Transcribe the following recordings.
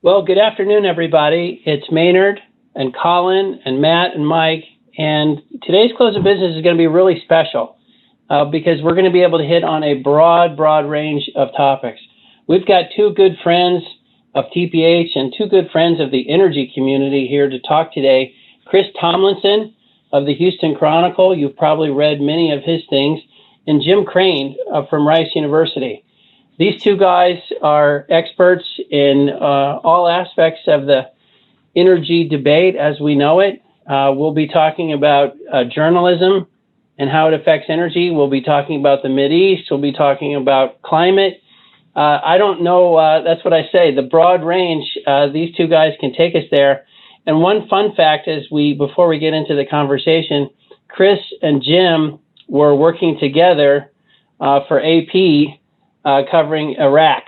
Well, good afternoon, everybody. It's Maynard and Colin and Matt and Mike. And today's close of business is going to be really special because we're going to be able to hit on a broad range of topics. We've got two good friends of TPH and two good friends of the energy community here to talk today. Chris Tomlinson of the Houston Chronicle. You've probably read many of his things. And Jim Krane from Rice University. These two guys are experts in all aspects of the energy debate as we know it. We'll be talking about journalism and how it affects energy. We'll be talking about the Mideast. We'll be talking about climate. I don't know, that's what I say, the broad range, these two guys can take us there. And one fun fact is before we get into the conversation, Chris and Jim were working together for AP covering Iraq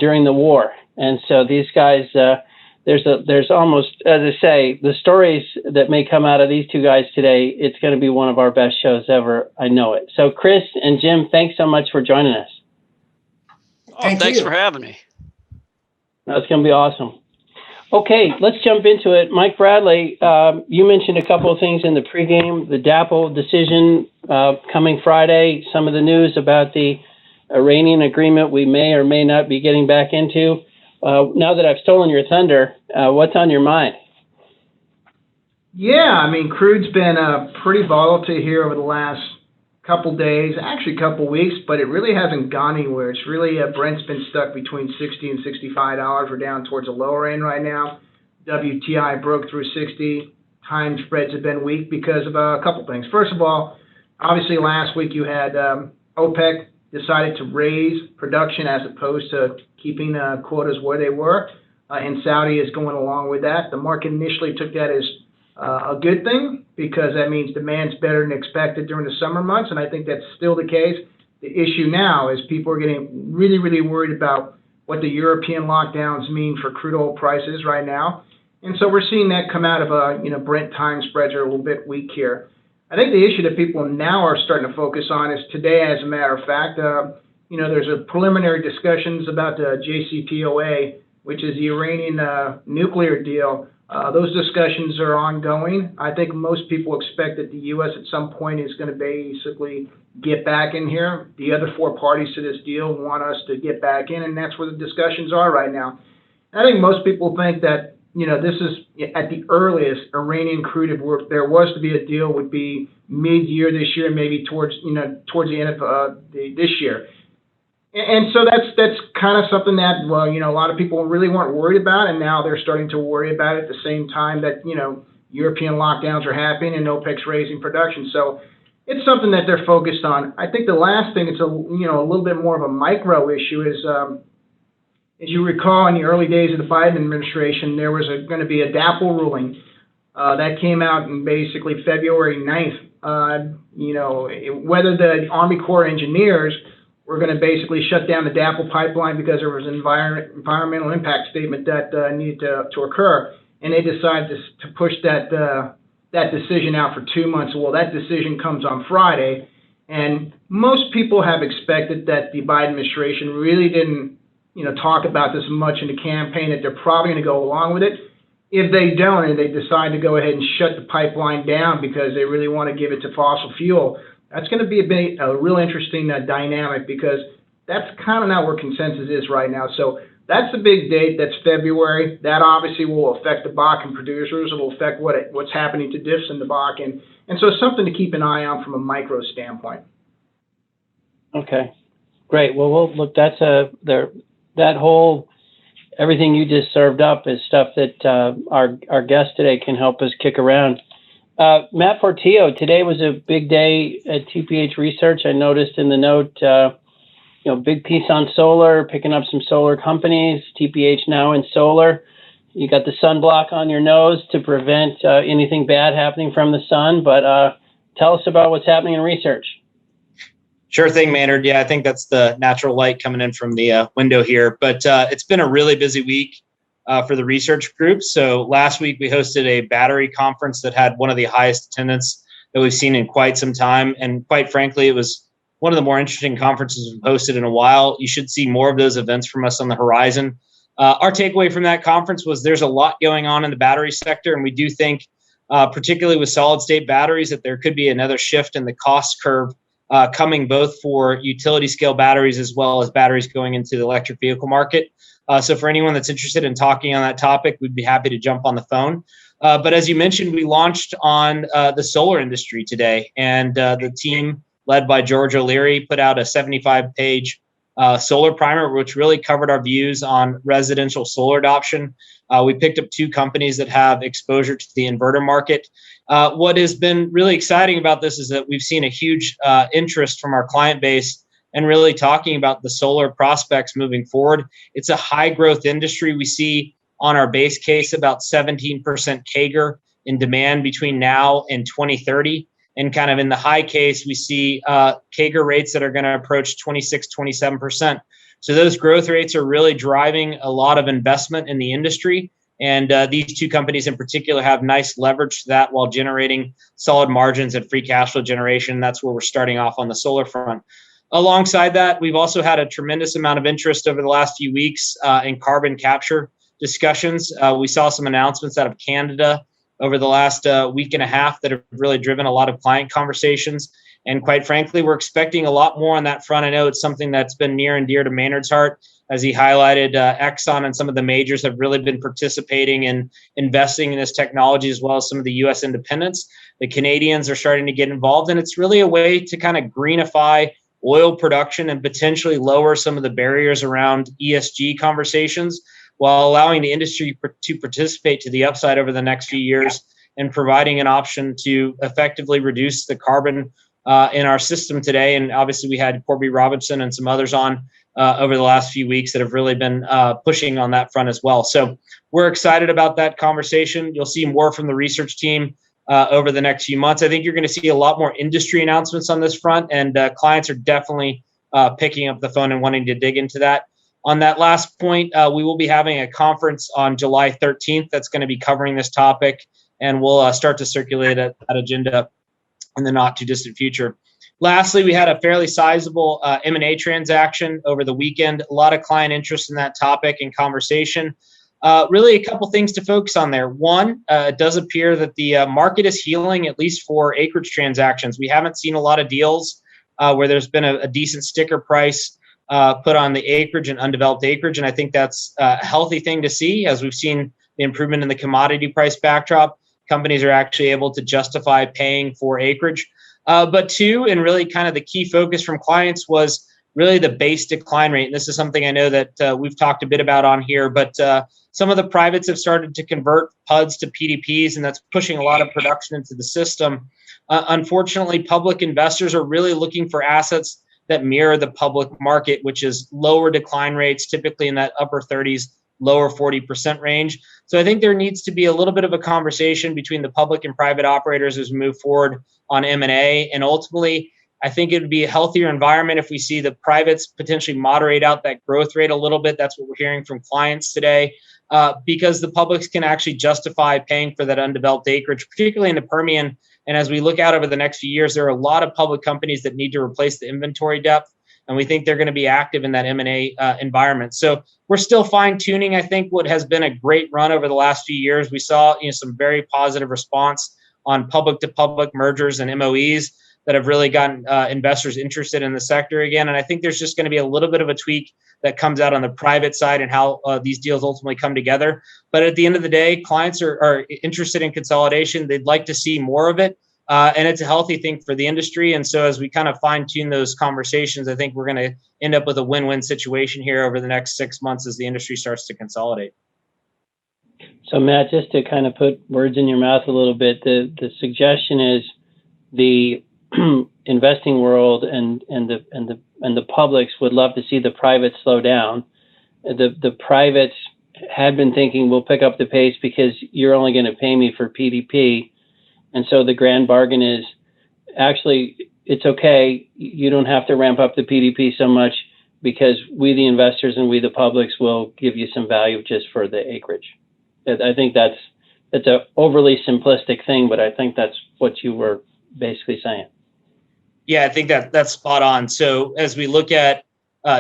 during the war. And so these guys, there's almost, as I say, the stories that may come out of these two guys today, it's going to be one of our best shows ever. I know it. So Chris and Jim, thanks so much for joining us. Thanks for having me. That's going to be awesome. Okay, let's jump into it. Mike Bradley, you mentioned a couple of things in the pregame, the DAPL decision coming Friday, some of the news about the Iranian agreement we may or may not be getting back into. Now that I've stolen your thunder, what's on your mind? Yeah, I mean, crude's been pretty volatile here over the last couple days, actually couple weeks, but it really hasn't gone anywhere. It's really, Brent's been stuck between $60 and $65. We're down towards the lower end right now. WTI broke through 60. Time spreads have been weak because of a couple things. First of all, obviously last week you had OPEC decided to raise production as opposed to keeping quotas where they were, and Saudi is going along with that. The market initially took that as a good thing because that means demand's better than expected during the summer months, and I think that's still the case. The issue now is people are getting really worried about what the European lockdowns mean for crude oil prices right now, and so we're seeing that come out of Brent time spreads are a little bit weak here. I think the issue that people now are starting to focus on is today, as a matter of fact, there's a preliminary discussions about the JCPOA, which is the Iranian nuclear deal. Those discussions are ongoing. I think most people expect that the U.S. at some point is going to basically get back in here. The other four parties to this deal want us to get back in, and that's where the discussions are right now. I think most people think that this is at the earliest Iranian crude, if there was to be a deal, would be mid-year this year, maybe towards the end of this year. And so that's kind of something that, a lot of people really weren't worried about, and now they're starting to worry about it at the same time that, European lockdowns are happening and OPEC's raising production. So it's something that they're focused on. I think the last thing, it's a little bit more of a micro issue is, as you recall, in the early days of the Biden administration, there was going to be a DAPL ruling that came out in basically February 9th. Whether the Army Corps of Engineers were going to basically shut down the DAPL pipeline because there was an environmental impact statement that needed to occur, and they decided to push that decision out for 2 months. Well, that decision comes on Friday, and most people have expected that the Biden administration really didn't talk about this much in the campaign, that they're probably going to go along with it. If they don't, and they decide to go ahead and shut the pipeline down because they really want to give it to fossil fuel, that's going to be a real interesting dynamic because that's kind of not where consensus is right now. So that's the big date. That's February. That obviously will affect the Bakken producers. It will affect what's happening to diffs in the Bakken. And so something to keep an eye on from a micro standpoint. Okay, great. Well, look, that's that whole everything you just served up is stuff that our guest today can help us kick around. Matt Portillo, today was a big day at TPH Research. I noticed in the note, big piece on solar, picking up some solar companies, TPH now in solar. You got the sunblock on your nose to prevent anything bad happening from the sun, but tell us about what's happening in research. Sure thing, Maynard. Yeah, I think that's the natural light coming in from the window here. But it's been a really busy week for the research group. So last week we hosted a battery conference that had one of the highest attendance that we've seen in quite some time. And quite frankly, it was one of the more interesting conferences we've hosted in a while. You should see more of those events from us on the horizon. Our takeaway from that conference was there's a lot going on in the battery sector, and we do think, particularly with solid state batteries, that there could be another shift in the cost curve coming both for utility scale batteries as well as batteries going into the electric vehicle market. So for anyone that's interested in talking on that topic, we'd be happy to jump on the phone. But as you mentioned, we launched on the solar industry today, and the team led by George O'Leary put out a 75-page solar primer, which really covered our views on residential solar adoption. We picked up 2 companies that have exposure to the inverter market. What has been really exciting about this is that we've seen a huge interest from our client base and really talking about the solar prospects moving forward. It's a high growth industry. We see on our base case about 17% CAGR in demand between now and 2030. And kind of in the high case, we see CAGR rates that are going to approach 26, 27%. So those growth rates are really driving a lot of investment in the industry. And these 2 companies in particular have nice leverage to that while generating solid margins and free cash flow generation. That's where we're starting off on the solar front. Alongside that, we've also had a tremendous amount of interest over the last few weeks in carbon capture discussions. We saw some announcements out of Canada over the last week and a half that have really driven a lot of client conversations. And quite frankly, we're expecting a lot more on that front. I know it's something that's been near and dear to Maynard's heart. As he highlighted, Exxon and some of the majors have really been participating in investing in this technology, as well as some of the U.S. independents. The Canadians are starting to get involved, and it's really a way to kind of greenify oil production and potentially lower some of the barriers around ESG conversations, while allowing the industry to participate to the upside over the next few years and providing an option to effectively reduce the carbon in our system today. And obviously we had Corby Robinson and some others on over the last few weeks that have really been pushing on that front as well. So we're excited about that conversation. You'll see more from the research team over the next few months. I think you're going to see a lot more industry announcements on this front, and clients are definitely picking up the phone and wanting to dig into that. On that last point, we will be having a conference on July 13th that's going to be covering this topic, and we'll start to circulate that agenda in the not too distant future. Lastly, we had a fairly sizable M&A transaction over the weekend. A lot of client interest in that topic and conversation. Really a couple things to focus on there. One, it does appear that the market is healing, at least for acreage transactions. We haven't seen a lot of deals where there's been a decent sticker price put on the acreage and undeveloped acreage. And I think that's a healthy thing to see. As we've seen the improvement in the commodity price backdrop, companies are actually able to justify paying for acreage. But 2, and really kind of the key focus from clients was really the base decline rate. And this is something I know that we've talked a bit about on here, but some of the privates have started to convert PUDs to PDPs, and that's pushing a lot of production into the system. Unfortunately, public investors are really looking for assets that mirror the public market, which is lower decline rates, typically in that upper 30s, lower 40% range. So I think there needs to be a little bit of a conversation between the public and private operators as we move forward on M&A. And ultimately, I think it would be a healthier environment if we see the privates potentially moderate out that growth rate a little bit. That's what we're hearing from clients today, because the publics can actually justify paying for that undeveloped acreage, particularly in the Permian. And as we look out over the next few years, there are a lot of public companies that need to replace the inventory depth, and we think they're going to be active in that M&A environment. So we're still fine-tuning, I think, what has been a great run over the last few years. We saw some very positive response on public-to-public mergers and MOEs that have really gotten investors interested in the sector again. And I think there's just going to be a little bit of a tweak that comes out on the private side and how these deals ultimately come together. But at the end of the day, clients are interested in consolidation. They'd like to see more of it. And it's a healthy thing for the industry. And so as we kind of fine tune those conversations, I think we're going to end up with a win-win situation here over the next 6 months as the industry starts to consolidate. So Matt, just to kind of put words in your mouth a little bit, the suggestion is the investing world and the publics would love to see the privates slow down. The privates had been thinking, we'll pick up the pace because you're only going to pay me for PDP. And so the grand bargain is actually, it's okay. You don't have to ramp up the PDP so much because we, the investors, and we, the publics, will give you some value just for the acreage. I think that's an overly simplistic thing, but I think that's what you were basically saying. Yeah, I think that's spot on. So as we look at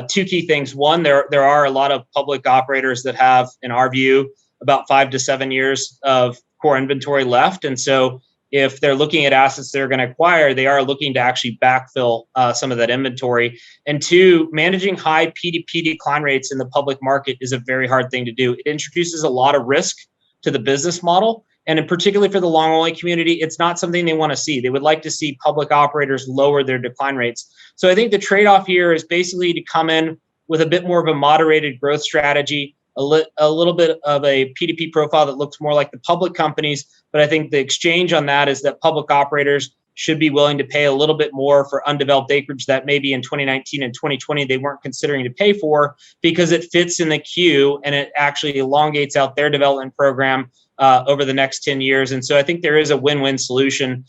two key things. One, there are a lot of public operators that have, in our view, about 5 to 7 years of core inventory left. And so if they're looking at assets they're going to acquire, they are looking to actually backfill some of that inventory. And two, managing high PDP decline rates in the public market is a very hard thing to do. It introduces a lot of risk to the business model. And in particularly for the long only community, it's not something they want to see. They would like to see public operators lower their decline rates. So I think the trade-off here is basically to come in with a bit more of a moderated growth strategy, a little bit of a PDP profile that looks more like the public companies. But I think the exchange on that is that public operators should be willing to pay a little bit more for undeveloped acreage that maybe in 2019 and 2020 they weren't considering to pay for, because it fits in the queue and it actually elongates out their development program over the next 10 years. And so I think there is a win-win solution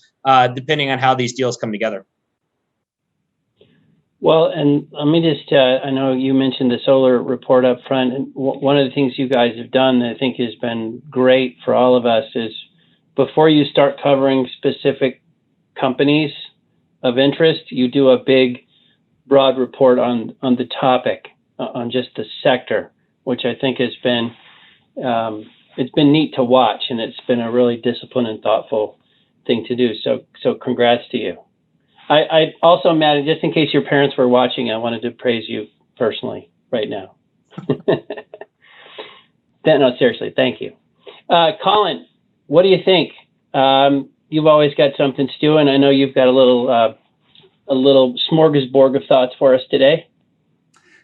depending on how these deals come together. Well, and let me just, I know you mentioned the solar report up front, and one of the things you guys have done that I think has been great for all of us is before you start covering specific companies of interest, you do a big, broad report on the topic, on just the sector, which I think has been, it's been neat to watch, and it's been a really disciplined and thoughtful thing to do. So congrats to you. I also, Matt, just in case your parents were watching, I wanted to praise you personally right now. No, seriously, thank you. Colin, what do you think? You've always got something stewing. I know you've got a little smorgasbord of thoughts for us today.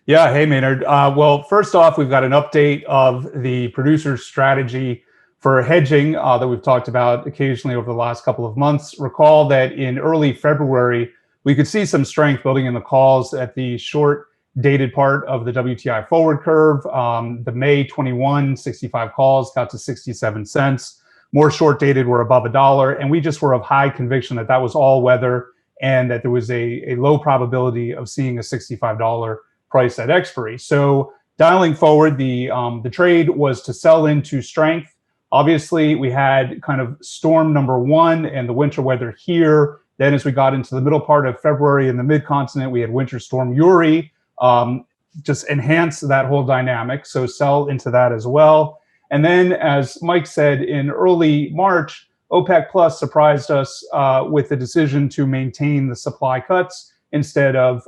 Yeah, hey Maynard. Well, first off, we've got an update of the producer's strategy for hedging that we've talked about occasionally over the last couple of months. Recall that in early February, we could see some strength building in the calls at the short dated part of the WTI forward curve. The May 21 65 calls got to 67 cents. More short dated were above $1. And we just were of high conviction that that was all weather and that there was a low probability of seeing a $65 price at expiry. So dialing forward, the trade was to sell into strength. Obviously, we had kind of storm number one and the winter weather here. Then as we got into the middle part of February in the mid-continent, we had winter storm Uri, just enhanced that whole dynamic. So sell into that as well. And then, as Mike said, in early March, OPEC Plus surprised us with the decision to maintain the supply cuts instead of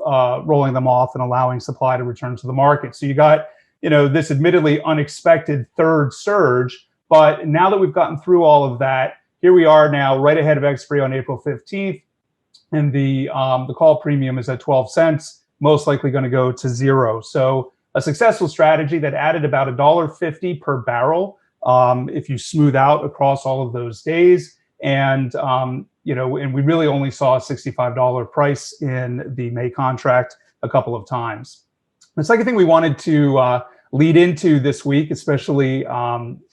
rolling them off and allowing supply to return to the market. So you got, this admittedly unexpected third surge. But now that we've gotten through all of that, here we are now right ahead of expiry on April 15th. And the call premium is at 12 cents, most likely going to go to zero. So a successful strategy that added about $1.50 per barrel if you smooth out across all of those days. And, and we really only saw a $65 price in the May contract a couple of times. The second thing we wanted to lead into this week, especially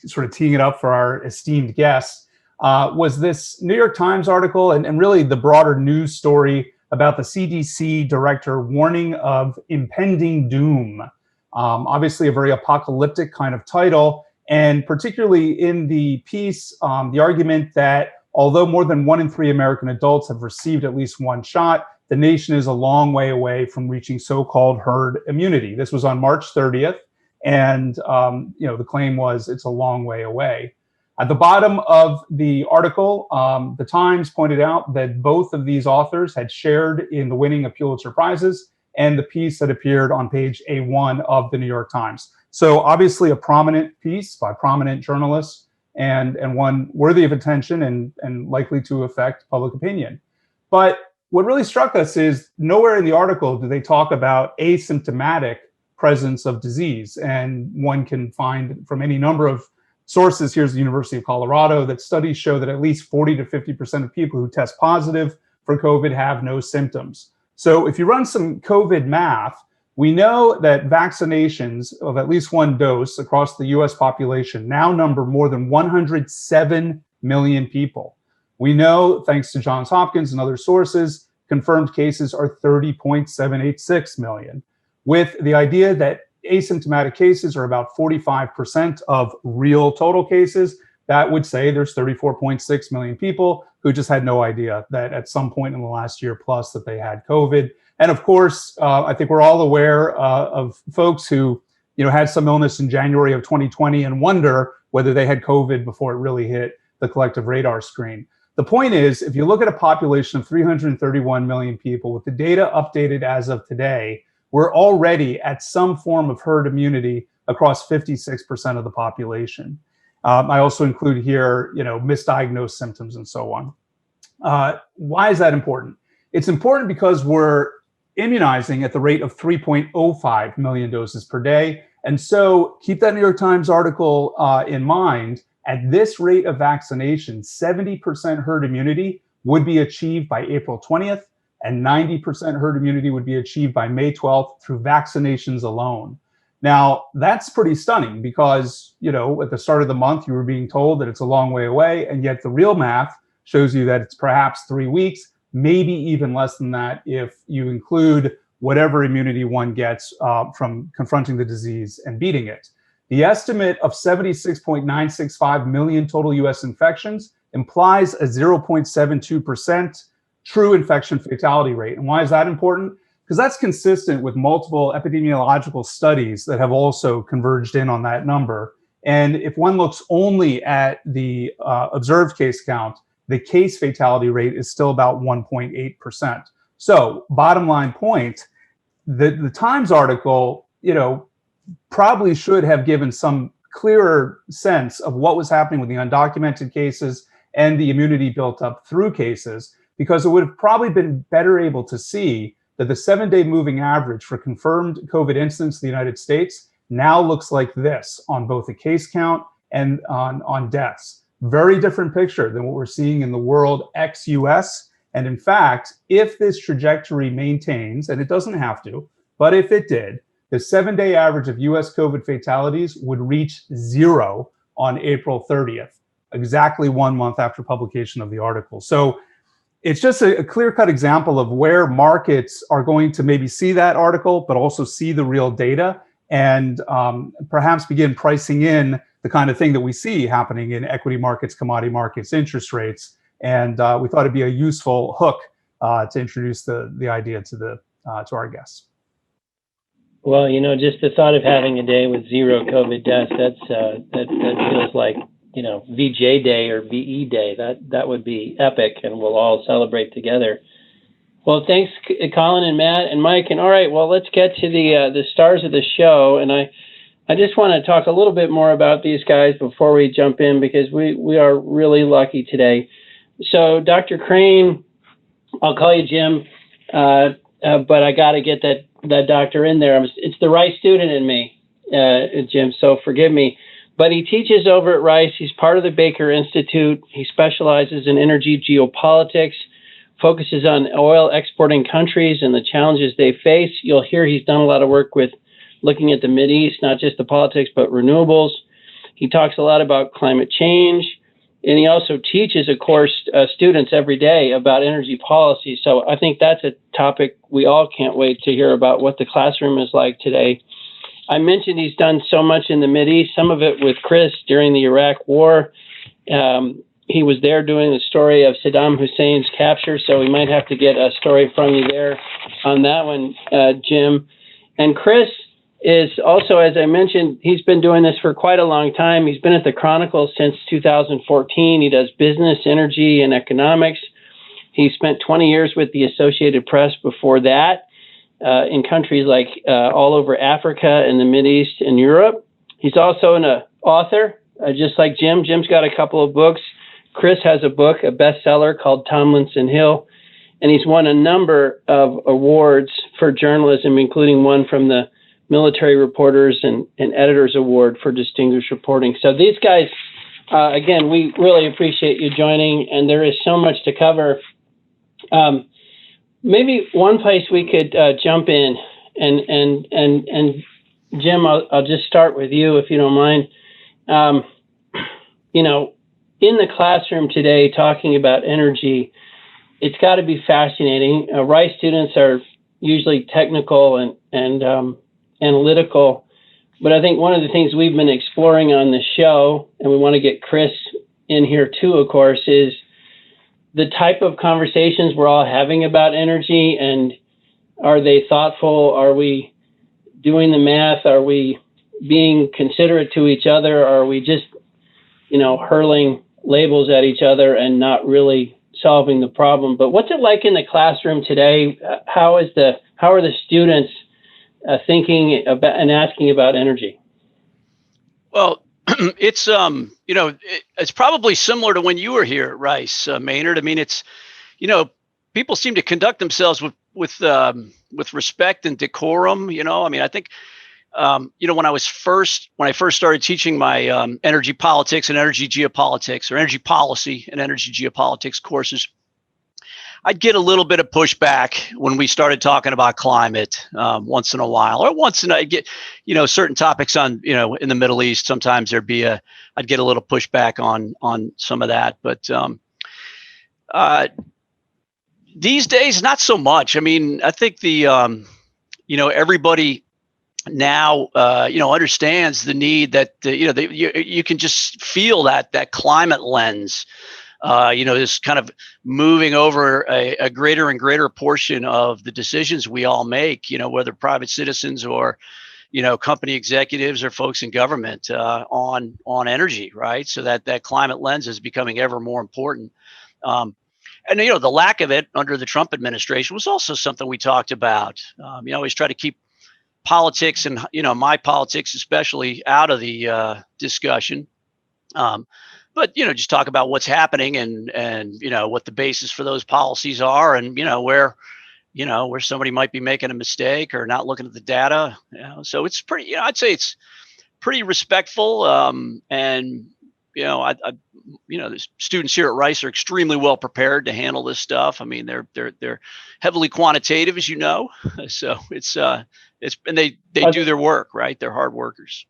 sort of teeing it up for our esteemed guests, was this New York Times article and really the broader news story about the CDC director warning of impending doom. Obviously a very apocalyptic kind of title, and particularly in the piece, the argument that although more than 1 in 3 American adults have received at least one shot, the nation is a long way away from reaching so-called herd immunity. This was on March 30th. And, the claim was it's a long way away. At the bottom of the article, the Times pointed out that both of these authors had shared in the winning of Pulitzer Prizes, and the piece had appeared on page A1 of the New York Times. So obviously a prominent piece by prominent journalists and one worthy of attention and likely to affect public opinion. But what really struck us is nowhere in the article do they talk about asymptomatic presence of disease. And one can find from any number of sources, here's the University of Colorado, that studies show that at least 40 to 50% of people who test positive for COVID have no symptoms. So if you run some COVID math, we know that vaccinations of at least one dose across the US population now number more than 107 million people. We know, thanks to Johns Hopkins and other sources, confirmed cases are 30.786 million. With the idea that asymptomatic cases are about 45% of real total cases, that would say there's 34.6 million people who just had no idea that at some point in the last year plus that they had COVID. And of course, I think we're all aware of folks who, had some illness in January of 2020 and wonder whether they had COVID before it really hit the collective radar screen. The point is, if you look at a population of 331 million people with the data updated as of today, we're already at some form of herd immunity across 56% of the population. I also include here, misdiagnosed symptoms and so on. Why is that important? It's important because we're immunizing at the rate of 3.05 million doses per day. And so keep that New York Times article in mind. At this rate of vaccination, 70% herd immunity would be achieved by April 20th, and 90% herd immunity would be achieved by May 12th through vaccinations alone. Now, that's pretty stunning because, at the start of the month, you were being told that it's a long way away, and yet the real math shows you that it's perhaps 3 weeks, maybe even less than that if you include whatever immunity one gets from confronting the disease and beating it. The estimate of 76.965 million total US infections implies a 0.72% true infection fatality rate. And why is that important? Because that's consistent with multiple epidemiological studies that have also converged in on that number. And if one looks only at the observed case count, the case fatality rate is still about 1.8%. So bottom line point, the Times article, probably should have given some clearer sense of what was happening with the undocumented cases and the immunity built up through cases, because it would have probably been better able to see that the 7-day moving average for confirmed COVID incidents in the United States now looks like this on both the case count and on deaths. Very different picture than what we're seeing in the world ex-US. And in fact, if this trajectory maintains, and it doesn't have to, but if it did, the 7-day average of US COVID fatalities would reach 0 on April 30th, exactly 1 month after publication of the article. So it's just a clear-cut example of where markets are going to maybe see that article, but also see the real data and perhaps begin pricing in the kind of thing that we see happening in equity markets, commodity markets, interest rates. And we thought it'd be a useful hook to introduce the idea to our guests. Well, just the thought of having a day with 0 COVID deaths, that feels like, VJ Day or VE Day. That would be epic, and we'll all celebrate together. Well, thanks, Colin and Matt and Mike. And all right, well, let's get to the stars of the show. And I just want to talk a little bit more about these guys before we jump in, because we are really lucky today. So Dr. Krane, I'll call you Jim, but I got to get that doctor in there. It's the Rice student in me, Jim, so forgive me. But he teaches over at Rice. He's part of the Baker Institute. He specializes in energy geopolitics, focuses on oil exporting countries and the challenges they face. You'll hear he's done a lot of work with looking at the Mideast, not just the politics, but renewables. He talks a lot about climate change. And he also teaches, of course, students every day about energy policy. So I think that's a topic we all can't wait to hear about, what the classroom is like today. I mentioned he's done so much in the Mideast, some of it with Chris during the Iraq War. He was there doing the story of Saddam Hussein's capture, so we might have to get a story from you there on that one, Jim. And Chris is also, as I mentioned, he's been doing this for quite a long time. He's been at the Chronicle since 2014. He does business, energy, and economics. He spent 20 years with the Associated Press before that in countries like all over Africa and the Mideast and Europe. He's also an author, just like Jim. Jim's got a couple of books. Chris has a book, a bestseller called Tomlinson Hill, and he's won a number of awards for journalism, including one from the Military Reporters and Editors Award for Distinguished Reporting. So these guys, again, we really appreciate you joining, and there is so much to cover. Maybe one place we could jump in, and Jim, I'll just start with you if you don't mind. In the classroom today, talking about energy, it's got to be fascinating. Rice students are usually technical and analytical, but I think one of the things we've been exploring on the show, and we want to get Chris in here too, of course, is the type of conversations we're all having about energy. And Are they thoughtful? Are we doing the math? Are we being considerate to each other? Are we just, hurling labels at each other and not really solving the problem? But what's it like in the classroom today? How are the students thinking about and asking about energy? Well, it's it's probably similar to when you were here at Rice, Maynard. I mean, it's people seem to conduct themselves with respect and decorum. I mean, I think when I first started teaching my energy politics and energy geopolitics, or energy policy and energy geopolitics courses, I'd get a little bit of pushback when we started talking about climate once in a while, or I'd get, certain topics on, in the Middle East. Sometimes I'd get a little pushback on some of that, but these days, not so much. I mean, I think everybody now, understands the need that, you can just feel that climate lens, is kind of moving over a greater and greater portion of the decisions we all make, whether private citizens or, company executives or folks in government, on energy, right? So that climate lens is becoming ever more important. And the lack of it under the Trump administration was also something we talked about. You always try to keep politics and my politics especially out of the discussion, but just talk about what's happening and what the basis for those policies are, and where somebody might be making a mistake or not looking at the data. So it's pretty. I'd say it's pretty respectful, and the students here at Rice are extremely well prepared to handle this stuff. I mean, they're heavily quantitative, as you know. So it's and they do their work, right? They're hard workers.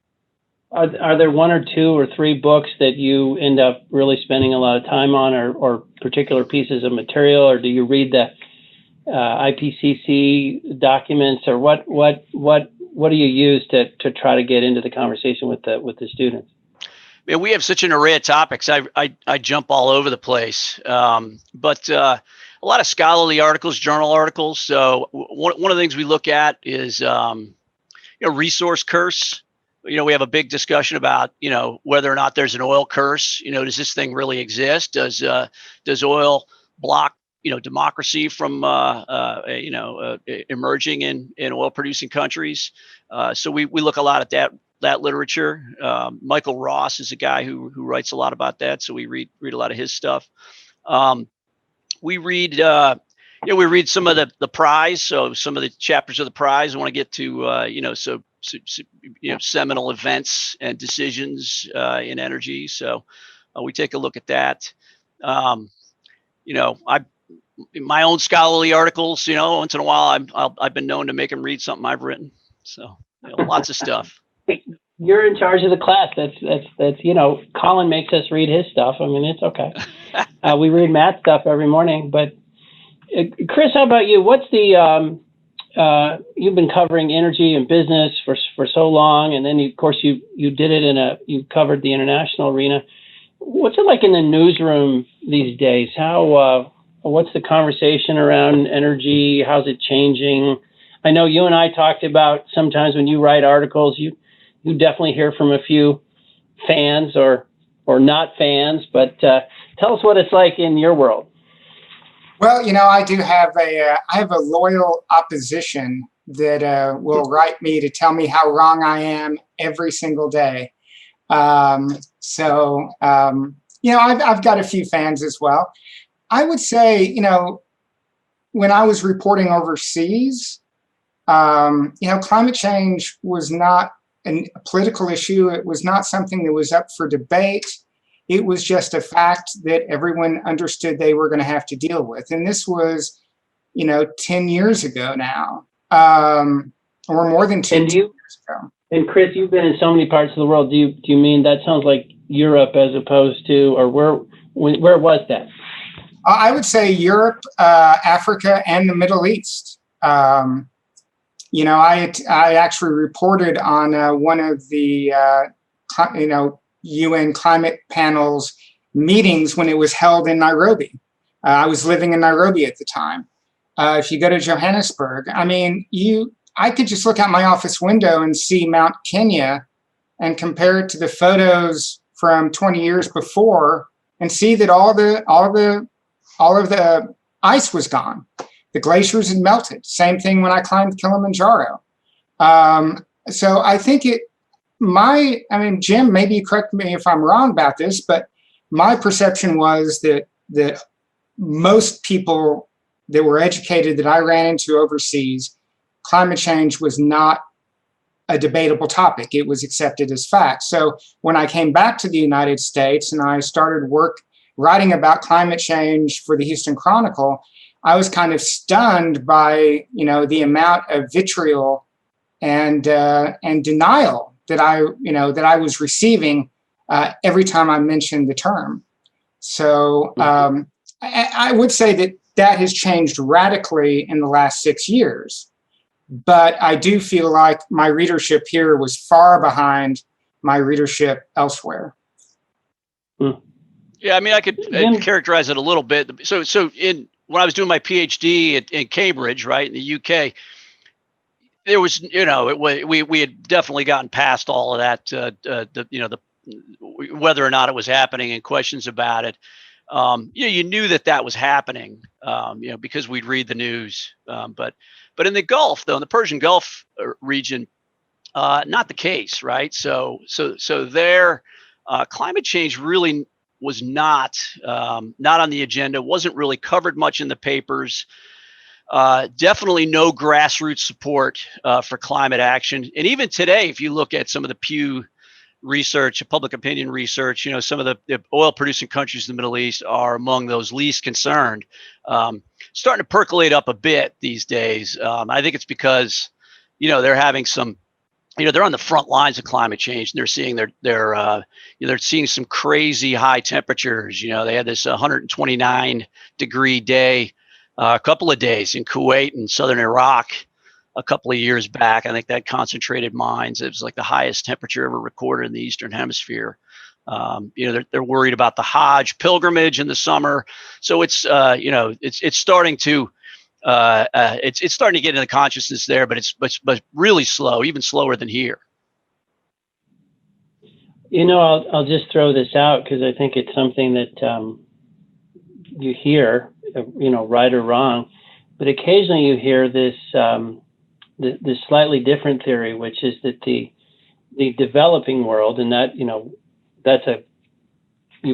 Are there one or two or three books that you end up really spending a lot of time on, or particular pieces of material, or do you read the IPCC documents, or what do you use to try to get into the conversation with the students? Man, we have such an array of topics. I jump all over the place, but a lot of scholarly articles, journal articles. So one of the things we look at is resource curse. We have a big discussion about whether or not there's an oil curse. Does this thing really exist? Does oil block democracy from emerging in oil producing countries? So we look a lot at that literature. Michael Ross is a guy who writes a lot about that, so we read a lot of his stuff. We read some of the prize, so some of the chapters of the prize. I want to get to seminal events and decisions in energy. So we take a look at that. My own scholarly articles. Once in a while, I've been known to make them read something I've written. So lots of stuff. You're in charge of the class. That's Colin makes us read his stuff. I mean, it's okay. We read Matt's stuff every morning. But Chris, how about you? What's the you've been covering energy and business for so long, and then of course you did it you covered the international arena. What's it like in the newsroom these days? What's the conversation around energy? How's it changing? I know you and I talked about sometimes when you write articles, you definitely hear from a few fans or not fans, but tell us what it's like in your world. Well, I do have I have a loyal opposition that will write me to tell me how wrong I am every single day. I've got a few fans as well. I would say, when I was reporting overseas, climate change was not a political issue. It was not something that was up for debate. It was just a fact that everyone understood they were going to have to deal with. And this was, 10 years ago now, or more than 10 years ago. And Chris, you've been in so many parts of the world. Do you mean that sounds like Europe as opposed to, or where was that? I would say Europe, Africa, and the Middle East. I actually reported on one of the, UN climate panel's meetings when it was held in Nairobi. I was living in Nairobi at the time. If you go to Johannesburg, I mean, I could just look out my office window and see Mount Kenya and compare it to the photos from 20 years before and see that all of the ice was gone. The glaciers had melted. Same thing when I climbed Kilimanjaro. So I think Jim, maybe you correct me if I'm wrong about this, but my perception was that most people that were educated that I ran into overseas, climate change was not a debatable topic. It was accepted as fact. So when I came back to the United States and I started writing about climate change for the Houston Chronicle, I was kind of stunned by, the amount of vitriol and denial that I was receiving every time I mentioned the term. So I would say that has changed radically in the last 6 years. But I do feel like my readership here was far behind my readership elsewhere. Yeah, I mean, I could characterize it a little bit. So when I was doing my PhD in Cambridge, right, in the UK, there was, we had definitely gotten past all of that, whether or not it was happening and questions about it. You knew that was happening, because we'd read the news. But in the Gulf, though, in the Persian Gulf region, not the case, right? So there, climate change really was not on the agenda. Wasn't really covered much in the papers. Definitely no grassroots support for climate action. And even today, if you look at some of the Pew research, public opinion research, some of the oil-producing countries in the Middle East are among those least concerned. Starting to percolate up a bit these days. I think it's because, they're having some, they're on the front lines of climate change. And they're seeing they're seeing some crazy high temperatures. They had this 129 degree day, a couple of days in Kuwait and southern Iraq a couple of years back. I think that concentrated mines. It was like the highest temperature ever recorded in the Eastern Hemisphere. They're worried about the Hajj pilgrimage in the summer. So it's it's starting to it's starting to get into consciousness there, but it's really slow, even slower than here. I'll just throw this out because I think it's something that you hear, right or wrong, but occasionally you hear this this slightly different theory, which is that the developing world, and that you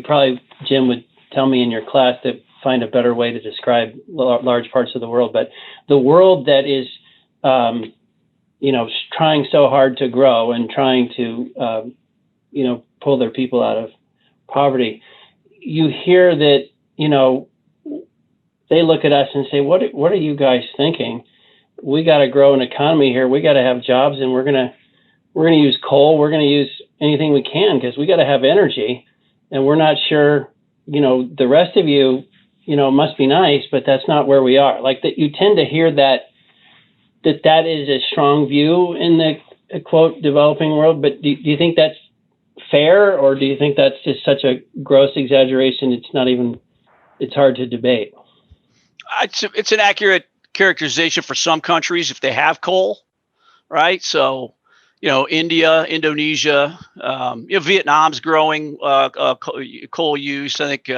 probably, Jim, would tell me in your class to find a better way to describe large parts of the world, but the world that is trying so hard to grow and trying to pull their people out of poverty, you hear that they look at us and say, what are you guys thinking? We got to grow an economy here. We got to have jobs, and we're gonna use coal. We're gonna use anything we can because we got to have energy, and we're not sure. The rest of you, must be nice, but that's not where we are. Like that, you tend to hear that is a strong view in the quote developing world. But do you think that's fair, or do you think that's just such a gross exaggeration? It's hard to debate. It's an accurate characterization for some countries if they have coal, right? So, India, Indonesia, Vietnam's growing coal use. I think,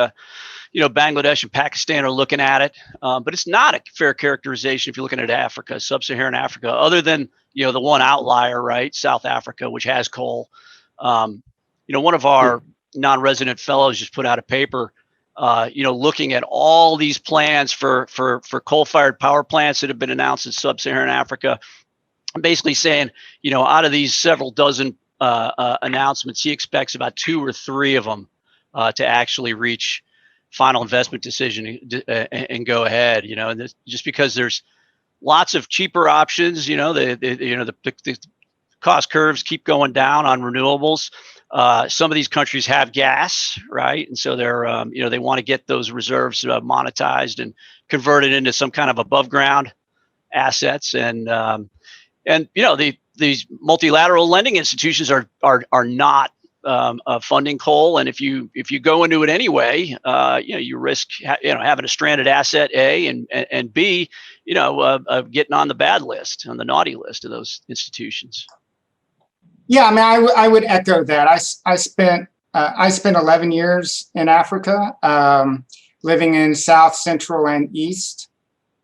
Bangladesh and Pakistan are looking at it, but it's not a fair characterization if you're looking at Africa, sub-Saharan Africa, other than the one outlier, right, South Africa, which has coal. One of our non-resident fellows just put out a paper. Looking at all these plans for coal-fired power plants that have been announced in sub-Saharan Africa, basically saying, out of these several dozen announcements, he expects about 2 or 3 of them to actually reach final investment decision and go ahead. And just because there's lots of cheaper options, the cost curves keep going down on renewables. Some of these countries have gas, right? And so they're, they want to get those reserves monetized and converted into some kind of above ground assets. And these multilateral lending institutions are not funding coal, and if you go into it anyway, you risk having a stranded asset, A, and B, getting on the bad list, on the naughty list of those institutions. Yeah, I mean, I would echo that. I spent 11 years in Africa, living in South, Central, and East.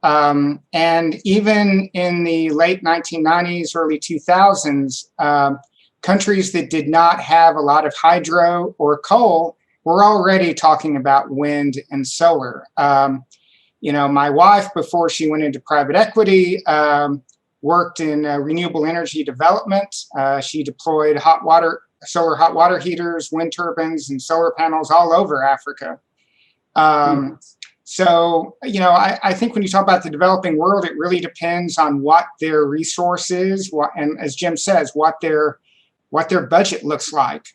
And even in the late 1990s, early 2000s, countries that did not have a lot of hydro or coal were already talking about wind and solar. My wife, before she went into private equity, worked in renewable energy development. She deployed solar hot water heaters, wind turbines, and solar panels all over Africa. So, I think when you talk about the developing world, it really depends on what their resource is, and as Jim says, what their budget looks like.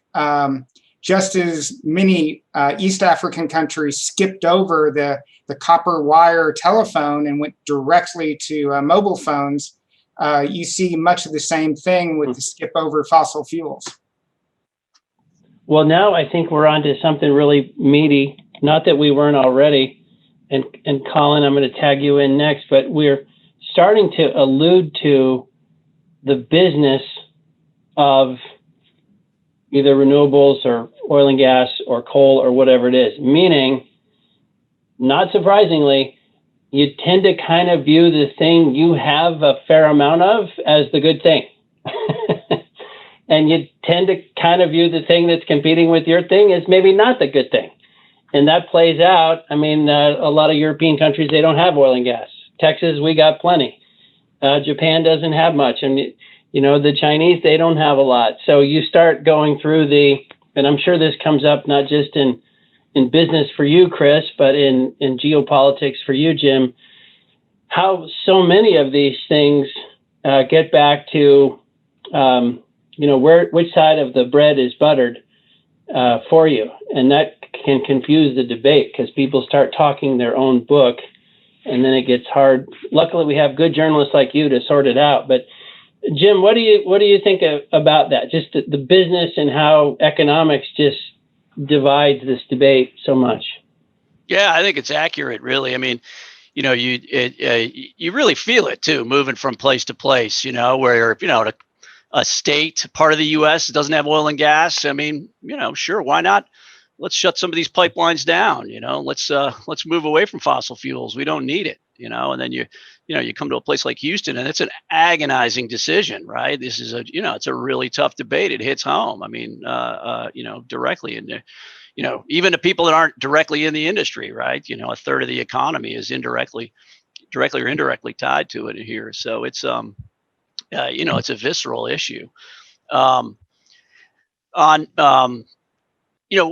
Just as many East African countries skipped over the copper wire telephone and went directly to mobile phones, you see much of the same thing with the skip over fossil fuels. Well, now I think we're on to something really meaty. Not that we weren't already. And Colin, I'm going to tag you in next, but we're starting to allude to the business of either renewables or oil and gas or coal or whatever it is. Meaning, not surprisingly, you tend to kind of view the thing you have a fair amount of as the good thing. And you tend to kind of view the thing that's competing with your thing as maybe not the good thing. And that plays out. I mean, a lot of European countries, they don't have oil and gas. Texas, we got plenty. Japan doesn't have much. And, the Chinese, they don't have a lot. So you start going through and I'm sure this comes up not just in business for you, Chris, but in geopolitics for you, Jim, how so many of these things get back to, which side of the bread is buttered for you. And that can confuse the debate because people start talking their own book and then it gets hard. Luckily, we have good journalists like you to sort it out. But Jim, what do you think about that? Just the business and how economics just divides this debate so much. Yeah, I think it's accurate, really. I mean, you really feel it too, moving from place to place. Where a state, part of the U.S. doesn't have oil and gas. I mean, sure, why not? Let's shut some of these pipelines down. Let's move away from fossil fuels. We don't need it. And then you come to a place like Houston, and it's an agonizing decision, right? This is it's a really tough debate. It hits home. I mean, directly, and even the people that aren't directly in the industry, right? A third of the economy is directly or indirectly tied to it here. So it's it's a visceral issue.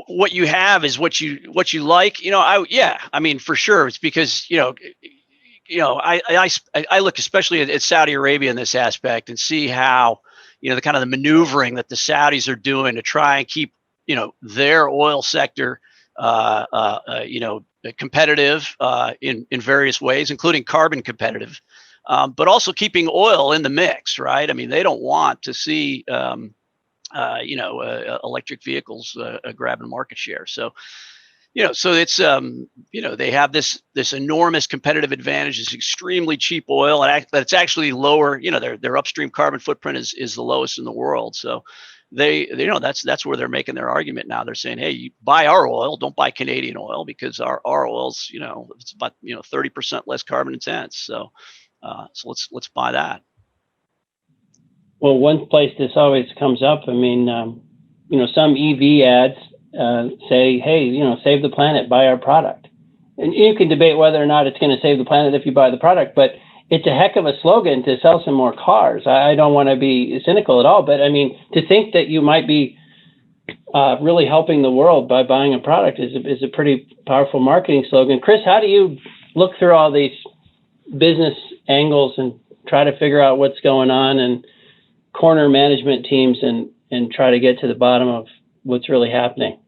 What you have is what you like. I mean, for sure, it's because I look especially at Saudi Arabia in this aspect and see how the kind of the maneuvering that the Saudis are doing to try and keep their oil sector competitive in various ways, including carbon competitive, but also keeping oil in the mix, right? I mean, they don't want to see electric vehicles grabbing market share. So so it's they have this enormous competitive advantage. It's extremely cheap oil, and it's actually lower. Their upstream carbon footprint is the lowest in the world. So they that's where they're making their argument now. They're saying, hey, you buy our oil, don't buy Canadian oil, because our oil's it's about 30% less carbon intense. So let's buy that. Well, one place this always comes up. I mean, some EV ads say, hey, save the planet, buy our product. And you can debate whether or not it's going to save the planet if you buy the product, but it's a heck of a slogan to sell some more cars. I don't want to be cynical at all, but I mean, to think that you might be really helping the world by buying a product is a pretty powerful marketing slogan. Chris, how do you look through all these business angles and try to figure out what's going on and corner management teams and try to get to the bottom of what's really happening?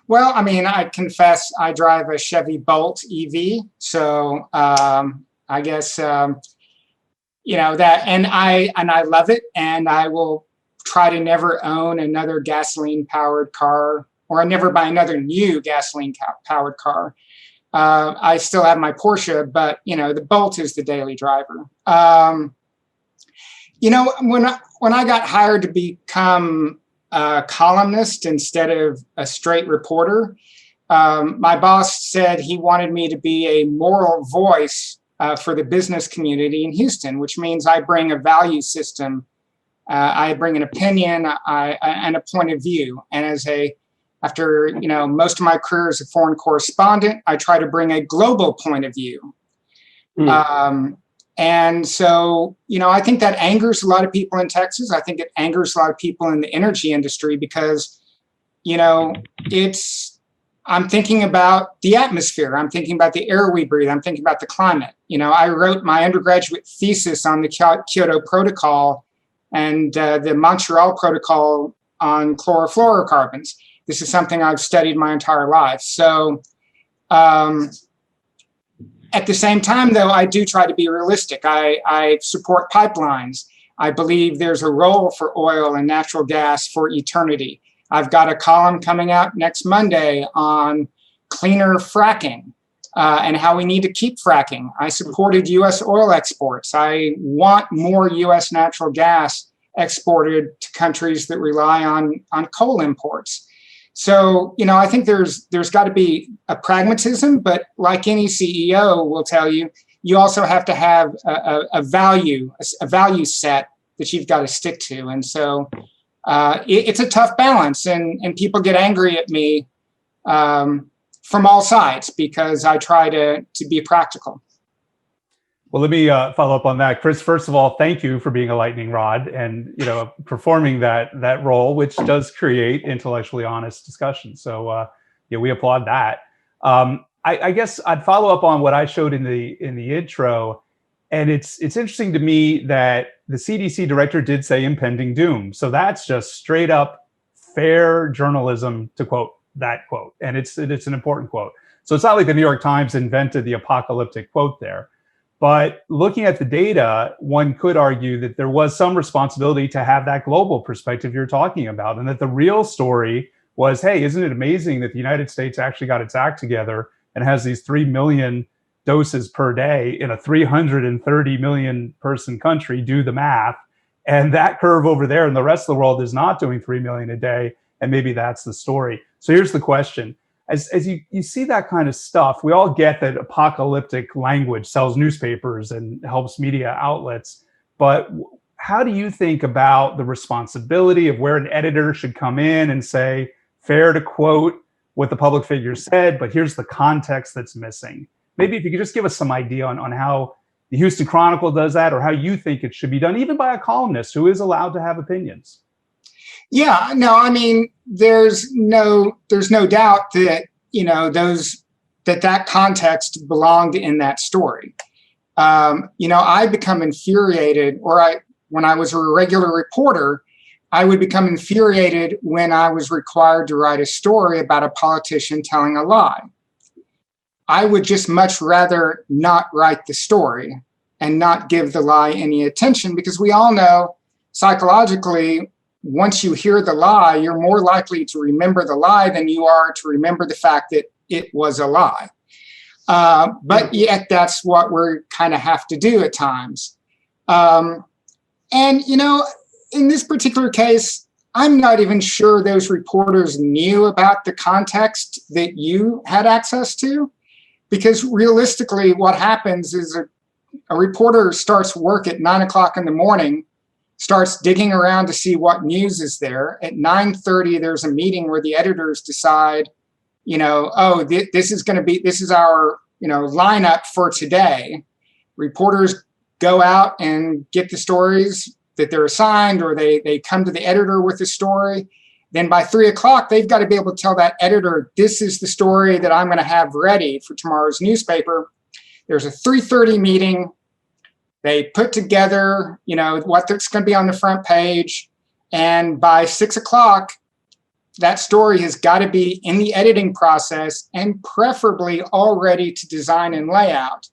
Well, I mean, I confess I drive a Chevy Bolt EV, so I guess that, and I love it, and I will try to never own another gasoline-powered car, or I never buy another new gasoline-powered car. I still have my Porsche, but the Bolt is the daily driver. When I got hired to become a columnist instead of a straight reporter, my boss said he wanted me to be a moral voice for the business community in Houston, which means I bring a value system, I bring an opinion, and a point of view. And after most of my career as a foreign correspondent, I try to bring a global point of view. And so, I think that angers a lot of people in Texas. I think it angers a lot of people in the energy industry because, I'm thinking about the atmosphere. I'm thinking about the air we breathe. I'm thinking about the climate. I wrote my undergraduate thesis on the Kyoto Protocol and the Montreal Protocol on chlorofluorocarbons. This is something I've studied my entire life. So, at the same time, though, I do try to be realistic. I support pipelines. I believe there's a role for oil and natural gas for eternity. I've got a column coming out next Monday on cleaner fracking and how we need to keep fracking. I supported U.S. oil exports. I want more U.S. natural gas exported to countries that rely on coal imports. So, I think there's got to be a pragmatism, but like any CEO will tell you, you also have to have a value set that you've got to stick to. And so it's a tough balance, and people get angry at me from all sides because I try to be practical. Well, let me follow up on that. Chris, first of all, thank you for being a lightning rod and performing that role, which does create intellectually honest discussion. So we applaud that. I guess I'd follow up on what I showed in the intro, and it's interesting to me that the CDC director did say impending doom. So that's just straight up fair journalism, to quote that quote, and it's an important quote. So it's not like the New York Times invented the apocalyptic quote there. But looking at the data, one could argue that there was some responsibility to have that global perspective you're talking about, and that the real story was, hey, isn't it amazing that the United States actually got its act together and has these 3 million doses per day in a 330 million person country? Do the math. And that curve over there in the rest of the world is not doing 3 million a day, and maybe that's the story. So here's the question. As you see that kind of stuff, we all get that apocalyptic language sells newspapers and helps media outlets. But how do you think about the responsibility of where an editor should come in and say, fair to quote what the public figure said, but here's the context that's missing? Maybe if you could just give us some idea on how the Houston Chronicle does that, or how you think it should be done, even by a columnist who is allowed to have opinions. Yeah, no, I mean, there's no doubt that, that context belonged in that story. I become infuriated, when I was a regular reporter, I would become infuriated when I was required to write a story about a politician telling a lie. I would just much rather not write the story and not give the lie any attention, because we all know psychologically, once you hear the lie, you're more likely to remember the lie than you are to remember the fact that it was a lie. But yet that's what we kind of have to do at times. And, in this particular case, I'm not even sure those reporters knew about the context that you had access to, because realistically, what happens is a reporter starts work at 9 o'clock in the morning, starts digging around to see what news is there. At 9:30, there's a meeting where the editors decide, this is our, lineup for today. Reporters go out and get the stories that they're assigned, or they come to the editor with the story. Then by 3 o'clock, they've got to be able to tell that editor, this is the story that I'm going to have ready for tomorrow's newspaper. There's a 3:30 meeting. They put together, what's going to be on the front page. And by 6 o'clock, that story has got to be in the editing process and preferably all ready to design and layout.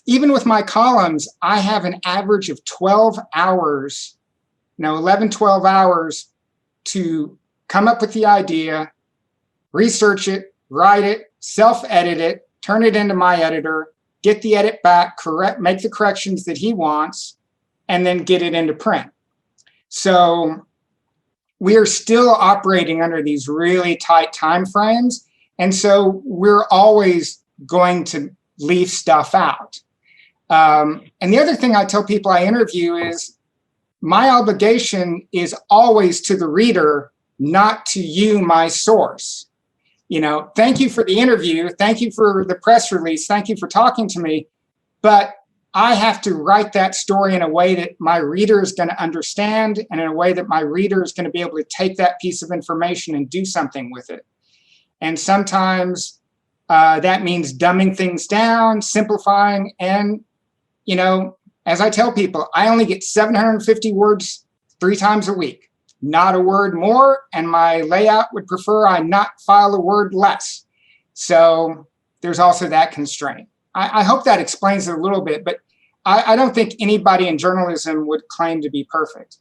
Even with my columns, I have an average of 12 hours 11, 12 hours to come up with the idea, research it, write it, self-edit it, turn it into my editor, get the edit back, make the corrections that he wants, and then get it into print. So we are still operating under these really tight time frames. And so we're always going to leave stuff out. And the other thing I tell people I interview is my obligation is always to the reader, not to you, my source. Thank you for the interview. Thank you for the press release. Thank you for talking to me. But I have to write that story in a way that my reader is going to understand, and in a way that my reader is going to be able to take that piece of information and do something with it. And sometimes that means dumbing things down, simplifying. And, as I tell people, I only get 750 words 3 times a week, not a word more. And my layout would prefer I not file a word less. So there's also that constraint. I hope that explains it a little bit, but I don't think anybody in journalism would claim to be perfect.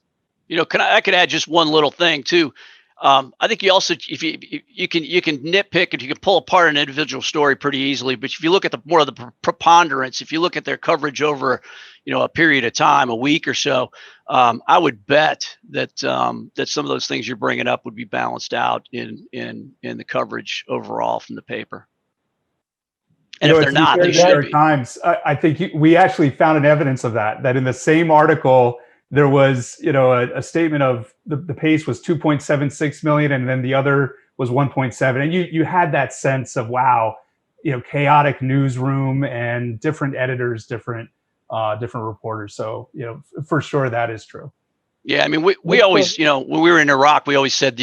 I could add just one little thing too. I think you also, if you can nitpick and you can pull apart an individual story pretty easily, but if you look at the more of the preponderance, if you look at their coverage over, a period of time, a week or so, I would bet that that some of those things you're bringing up would be balanced out in the coverage overall from the paper. And if they're not, they should be. Times, I think we actually found an evidence of that in the same article, there was, a statement of the pace was 2.76 million, and then the other was 1.7. And you had that sense of, wow, chaotic newsroom and different editors, different reporters. So, for sure that is true. Yeah. I mean, we always, when we were in Iraq, we always said,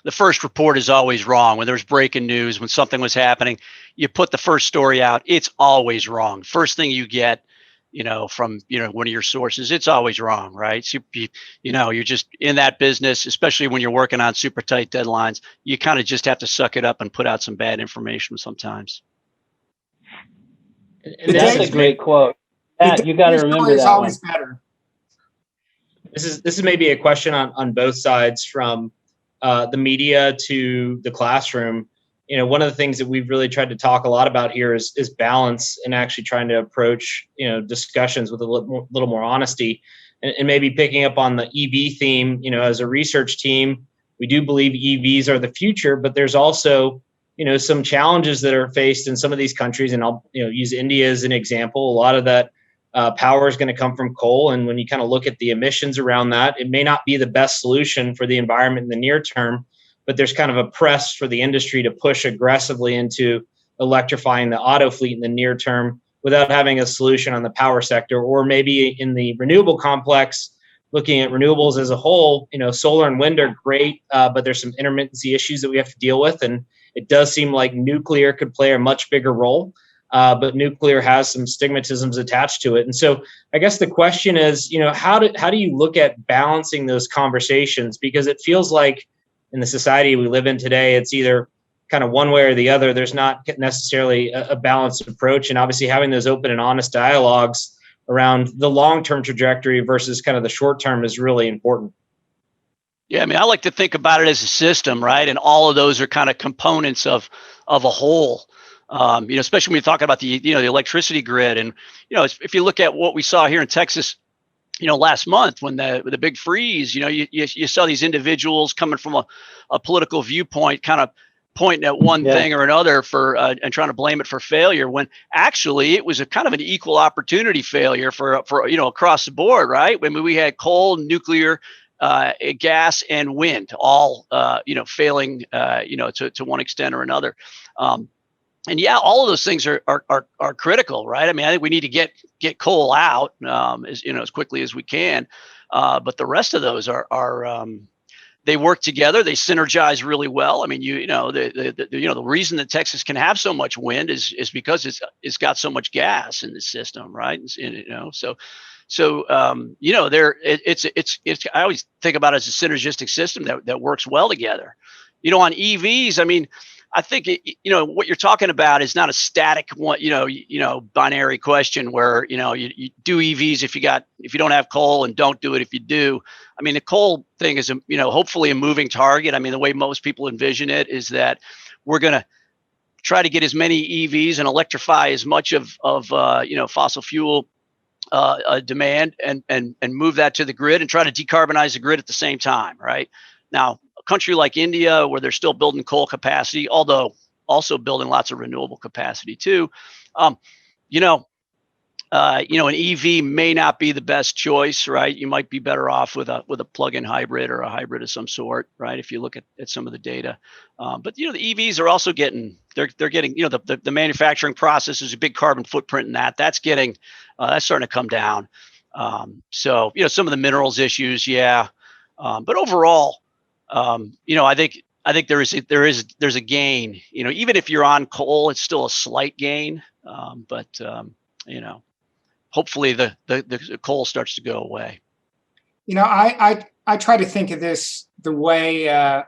the first report is always wrong. When there's breaking news, when something was happening, you put the first story out, it's always wrong. First thing you get, from, one of your sources, it's always wrong, right? So you're just in that business, especially when you're working on super tight deadlines, you kind of just have to suck it up and put out some bad information sometimes. And that's a great quote. Pat, you got to remember that always one. Better. This is maybe a question on both sides, from the media to the classroom. One of the things that we've really tried to talk a lot about here is balance, and actually trying to approach, discussions with a little more honesty, and maybe picking up on the EV theme. As a research team, we do believe EVs are the future, but there's also, some challenges that are faced in some of these countries. And I'll, use India as an example. A lot of that power is going to come from coal. And when you kind of look at the emissions around that, it may not be the best solution for the environment in the near term, but there's kind of a press for the industry to push aggressively into electrifying the auto fleet in the near term without having a solution on the power sector. Or maybe in the renewable complex, looking at renewables as a whole, solar and wind are great, but there's some intermittency issues that we have to deal with. And it does seem like nuclear could play a much bigger role. But nuclear has some stigmatisms attached to it. And so I guess the question is, how do you look at balancing those conversations? Because it feels like in the society we live in today, it's either kind of one way or the other. There's not necessarily a balanced approach. And obviously having those open and honest dialogues around the long-term trajectory versus kind of the short-term is really important. Yeah, I mean, I like to think about it as a system, right? And all of those are kind of components of a whole. Especially when you're talking about the electricity grid. And, if you look at what we saw here in Texas, last month when the big freeze, you saw these individuals coming from a political viewpoint, kind of pointing at one thing or another and trying to blame it for failure, when actually it was a kind of an equal opportunity failure for across the board, right? I mean, we had coal, nuclear, gas, and wind all failing to one extent or another. And yeah, all of those things are critical, right? I mean, I think we need to get coal out as quickly as we can, but the rest of those are they work together. They synergize really well. I mean, the reason that Texas can have so much wind is because it's got so much gas in the system, right? So I always think about it as a synergistic system that works well together. On EVs, I mean, I think what you're talking about is not a static one, binary question where you do EVs if you don't have coal, and don't do it if you do. I mean, the coal thing is hopefully a moving target. I mean, the way most people envision it is that we're going to try to get as many EVs and electrify as much of fossil fuel demand and move that to the grid and try to decarbonize the grid at the same time, right? Now, a country like India, where they're still building coal capacity, although also building lots of renewable capacity too, an EV may not be the best choice, right? You might be better off with a plug-in hybrid or a hybrid of some sort, right? If you look at some of the data, but the EVs are also getting the manufacturing process is a big carbon footprint in that's starting to come down. So some of the minerals issues, yeah, but overall, I think there's a gain. Even if you're on coal, it's still a slight gain, but hopefully the coal starts to go away. I try to think of this the way a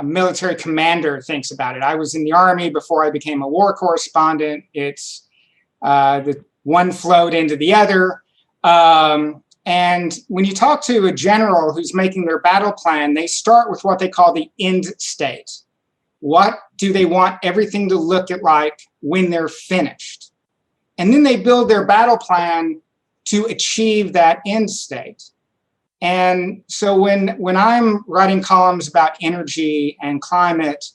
military commander thinks about it. I was in the Army before I became a war correspondent. It's the one flowed into the other. And when you talk to a general who's making their battle plan, they start with what they call the end state. What do they want everything to look like when they're finished? And then they build their battle plan to achieve that end state. And so when I'm writing columns about energy and climate,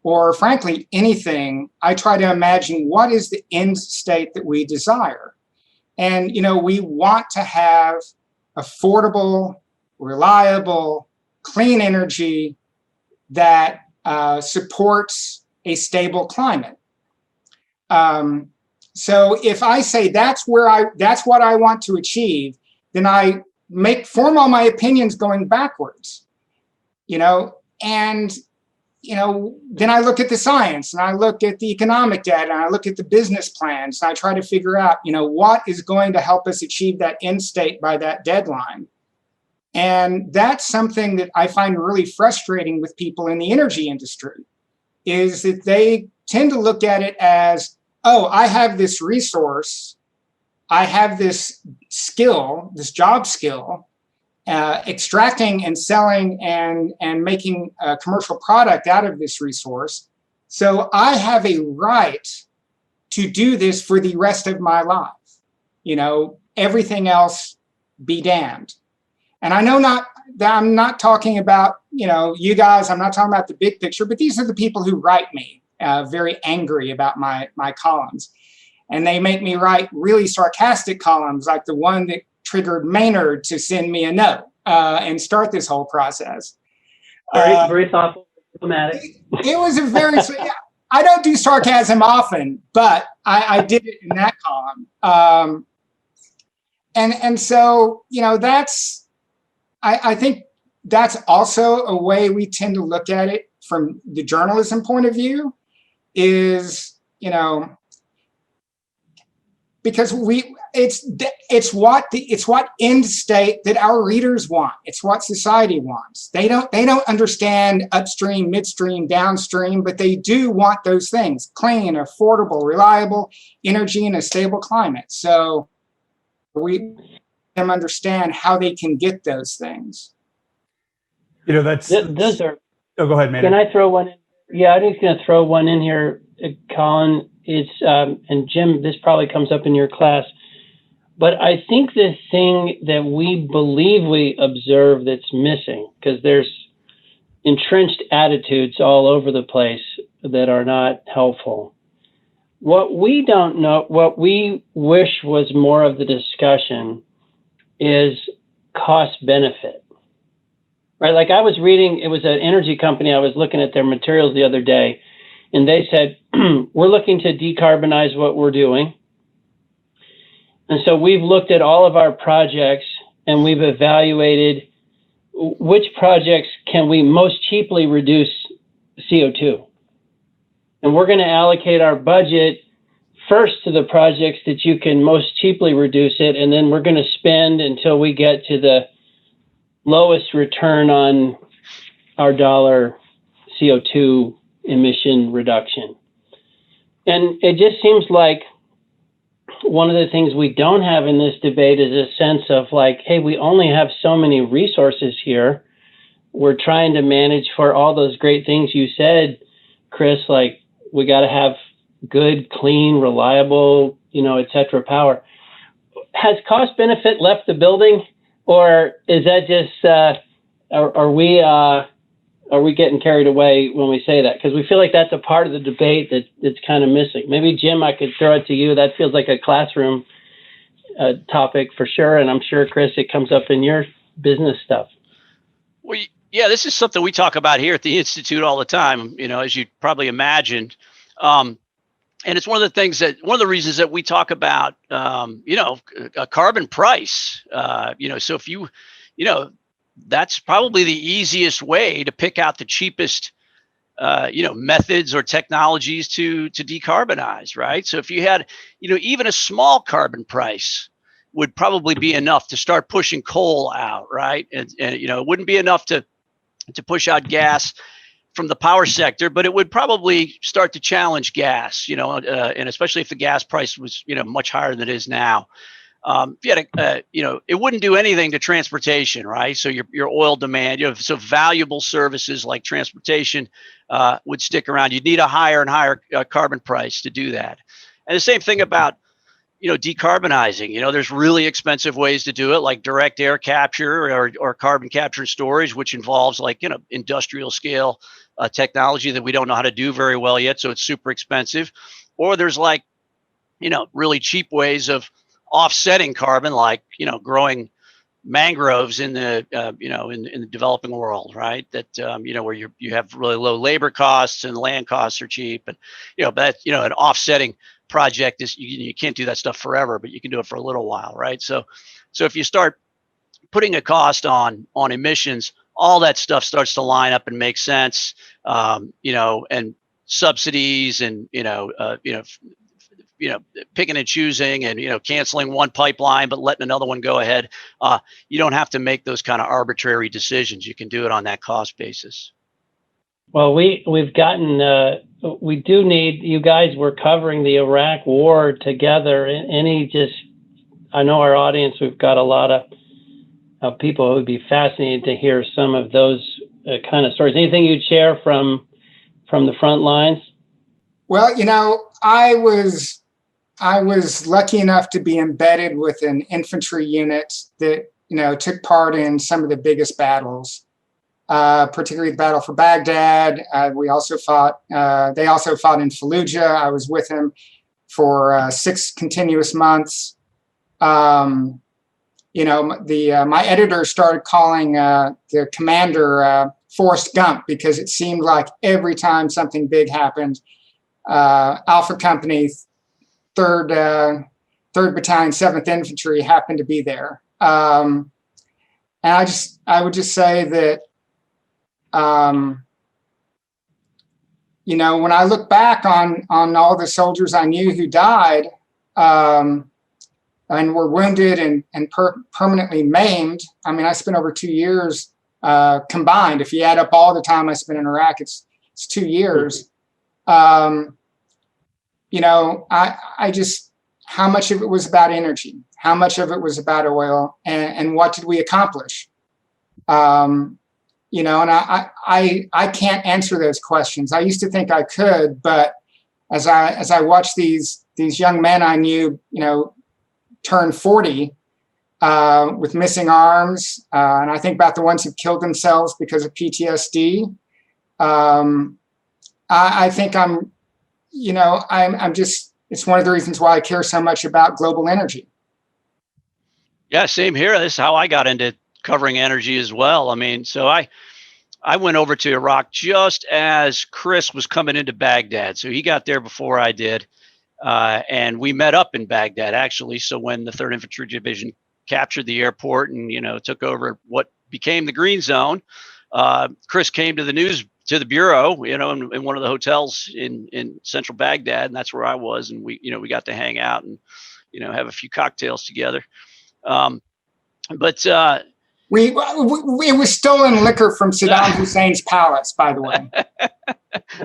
or frankly, anything, I try to imagine what is the end state that we desire. And, we want to have affordable, reliable, clean energy that supports a stable climate. So if I say that's what I want to achieve, then I form all my opinions going backwards, and then I look at the science, and I look at the economic data, and I look at the business plans, and I try to figure out, what is going to help us achieve that end state by that deadline. And that's something that I find really frustrating with people in the energy industry, is that they tend to look at it as, oh, I have this resource, I have this skill, this job skill, extracting and selling and making a commercial product out of this resource. So I have a right to do this for the rest of my life. Everything else be damned. And I know I'm not talking about, you guys, I'm not talking about the big picture, but these are the people who write me very angry about my columns. And they make me write really sarcastic columns, like the one that triggered Maynard to send me a note and start this whole process. Very thoughtful, diplomatic. It was a very, I don't do sarcasm often, but I did it in that column. And so, I think that's also a way we tend to look at it from the journalism point of view, is, because it's what end state that our readers want. It's what society wants. They don't understand upstream, midstream, downstream, but they do want those things: clean, affordable, reliable energy in a stable climate. So we them understand how they can get those things. Those are. Oh, go ahead, man. Can I throw one in? Yeah, I'm just going to throw one in here, Colin. It's and Jim, this probably comes up in your class, but I think the thing that we believe we observe that's missing, because there's entrenched attitudes all over the place that are not helpful. What we don't know, what we wish was more of the discussion, is cost benefit. Right? Like I was reading, it was an energy company, I was looking at their materials the other day, and they said, we're looking to decarbonize what we're doing. And so we've looked at all of our projects and we've evaluated which projects can we most cheaply reduce CO2. And we're going to allocate our budget first to the projects that you can most cheaply reduce it. And then we're going to spend until we get to the lowest return on our dollar CO2 emission reduction. And it just seems like one of the things we don't have in this debate is a sense of like, hey, we only have so many resources here. We're trying to manage for all those great things you said, Chris, like we got to have good, clean, reliable, et cetera, power. Has cost benefit left the building, or is that just, are we getting carried away when we say that? Because we feel like that's a part of the debate that's kind of missing. Maybe, Jim, I could throw it to you. That feels like a classroom topic for sure. And I'm sure, Chris, it comes up in your business stuff. Well, yeah, this is something we talk about here at the Institute all the time, as you probably imagined. And it's one of the reasons that we talk about, a carbon price, so if that's probably the easiest way to pick out the cheapest, methods or technologies to decarbonize, right? So if you had, even a small carbon price would probably be enough to start pushing coal out, right? And it wouldn't be enough to push out gas from the power sector, but it would probably start to challenge gas, and especially if the gas price was, much higher than it is now. If you had it wouldn't do anything to transportation, right? So your oil demand, so valuable services like transportation would stick around. You'd need a higher and higher carbon price to do that. And the same thing about, decarbonizing. There's really expensive ways to do it, like direct air capture or carbon capture and storage, which involves like, industrial scale technology that we don't know how to do very well yet. So it's super expensive. Or there's like, really cheap ways of offsetting carbon, like, growing mangroves in the, in the developing world, right? That, where you have really low labor costs and land costs are cheap. And, but, an offsetting project is, you can't do that stuff forever, but you can do it for a little while, right? So if you start putting a cost on emissions, all that stuff starts to line up and make sense, and subsidies and, picking and choosing and, canceling one pipeline, but letting another one go ahead. You don't have to make those kind of arbitrary decisions. You can do it on that cost basis. Well, we've gotten, we do need, you guys were covering the Iraq war together. I know our audience, we've got a lot of people who would be fascinated to hear some of those kind of stories. Anything you'd share from the front lines? Well, I was lucky enough to be embedded with an infantry unit that, took part in some of the biggest battles, particularly the battle for Baghdad. They also fought in Fallujah. I was with him for 6 continuous months. My editor started calling the commander Forrest Gump, because it seemed like every time something big happened, Alpha Company, 3rd Battalion, 7th Infantry happened to be there. And I would just say that, when I look back on all the soldiers I knew who died and were wounded and permanently maimed, I spent over 2 years combined. If you add up all the time I spent in Iraq, it's 2 years. How much of it was about energy? How much of it was about oil? And what did we accomplish? And I can't answer those questions. I used to think I could, but as I watched these young men I knew, turn 40 with missing arms, and I think about the ones who killed themselves because of PTSD. I think I'm just, it's one of the reasons why I care so much about global energy. Yeah, same here. This is how I got into covering energy as well. So I went over to Iraq just as Chris was coming into Baghdad. So he got there before I did. And we met up in Baghdad, actually. So when the 3rd Infantry Division captured the airport and, took over what became the Green Zone, Chris came to the bureau, in one of the hotels in central Baghdad. And that's where I was. And we got to hang out and, have a few cocktails together. It was stolen liquor from Saddam Hussein's palace, by the way.